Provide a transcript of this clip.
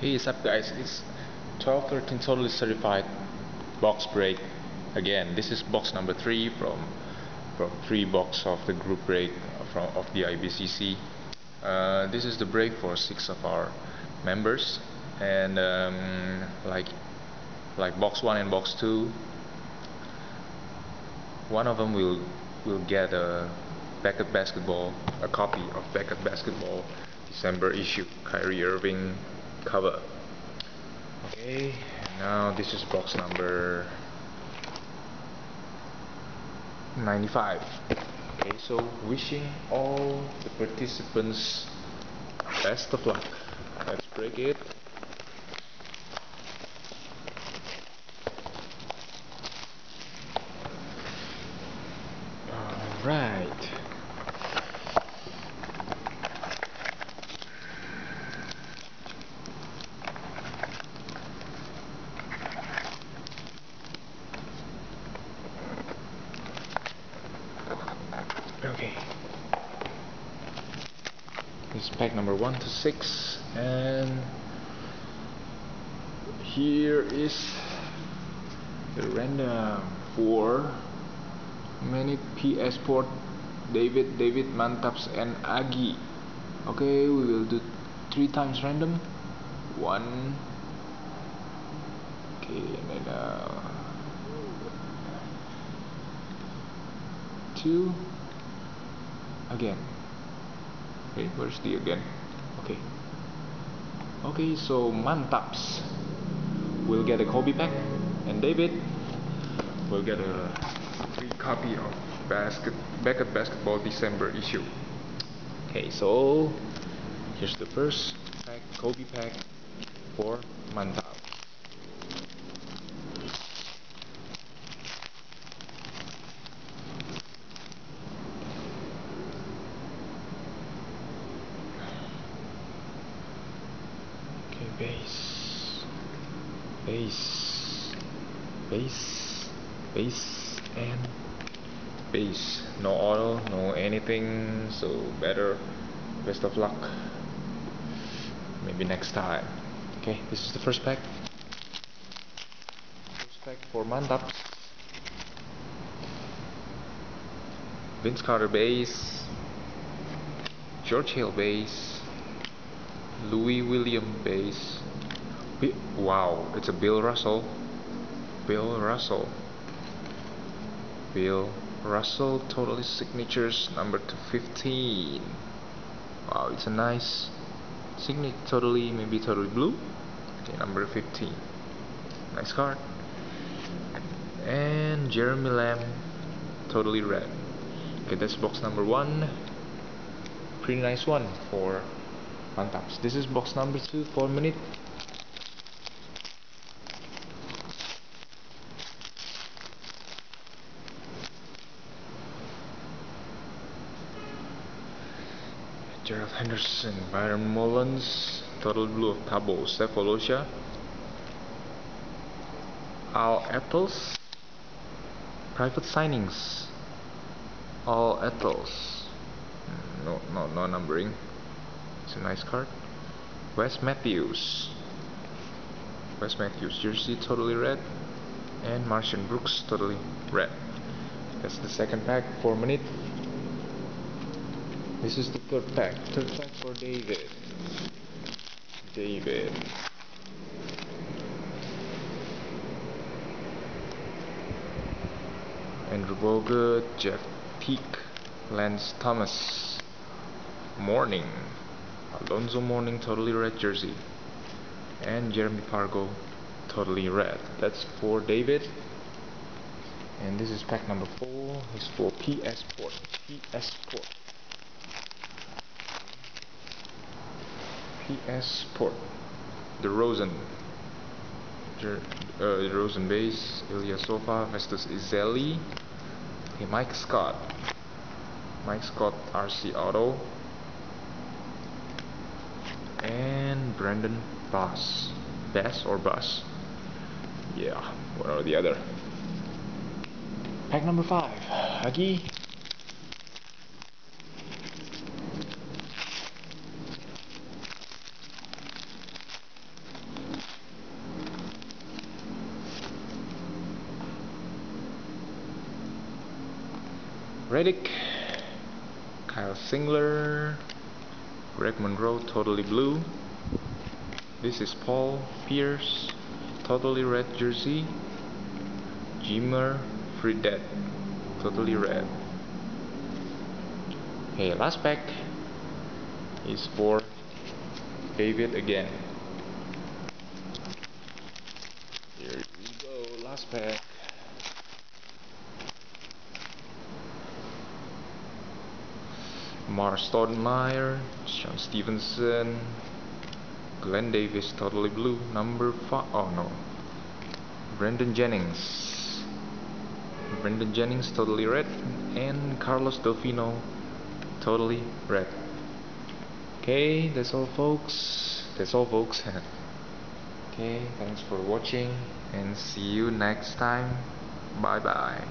Hey, what's up guys? It's 1213 totally certified box break again. This is box number 3 from 3 box of the group break from of the IBCC. This is the break for 6 of our members, and like box 1 and box 2, one of them will get a copy of Beckett Basketball December issue Kyrie Irving cover. Okay, now this is box number 95. Okay, so wishing all the participants best of luck. Let's break it. Alright. Okay. This is pack number 1 to 6, and here is the random for many PS Port, David, Mantaps, and Agi. Okay, we will do 3 times random. 1. Okay, and then 2 again. Okay, where's the again? Okay, so Mantaps will get a Kobe pack, and David will get a free copy of Beckett Basketball December issue. Okay, so here's the first pack, Kobe pack for Mantaps. Base, and base. No auto, no anything, so best of luck. Maybe next time. Okay, this is the first pack. First pack for Mantaps. Vince Carter base, George Hill base, Louis William base. Wow, it's a Bill Russell, totally signatures number 215. Wow, it's a nice signature, maybe totally blue. Okay, number 15, nice card. And Jeremy Lamb, totally red. Okay, that's box number 1. Pretty nice one for Mantaps. This is box number 2 for minute. Gerald Henderson, Byron Mullins, total blue of Thabo Sefolosha, Al Ettles, private signings, All Ettles, no numbering. It's a nice card. Wes Matthews jersey totally red, and Martian Brooks totally red. That's the second pack for minute. This is the third pack for David. Andrew Bogut, Jeff Teague, Lance Thomas, Mourning, Alonzo Mourning, totally red jersey, and Jeremy Pargo, totally red. That's for David. And this is pack number 4. It's for PS Port. The Rosen base, Ilya Sofa, Festus Izeli, okay, Mike Scott RC Auto, and Brandon Bass, yeah, one or the other. Pack number 5, Agi. Reddick, Kyle Singler, Greg Monroe, totally blue. This is Paul Pierce, totally red jersey. Jimmer Fredette, totally red. Okay, last pack is for David again. Here we go, last pack. Mar Stoudemire, Sean Stevenson, Glenn Davis, totally blue, number 5. Oh no, Brendan Jennings, totally red, and Carlos Delfino, totally red. Okay, that's all folks. Okay, thanks for watching and see you next time. Bye bye.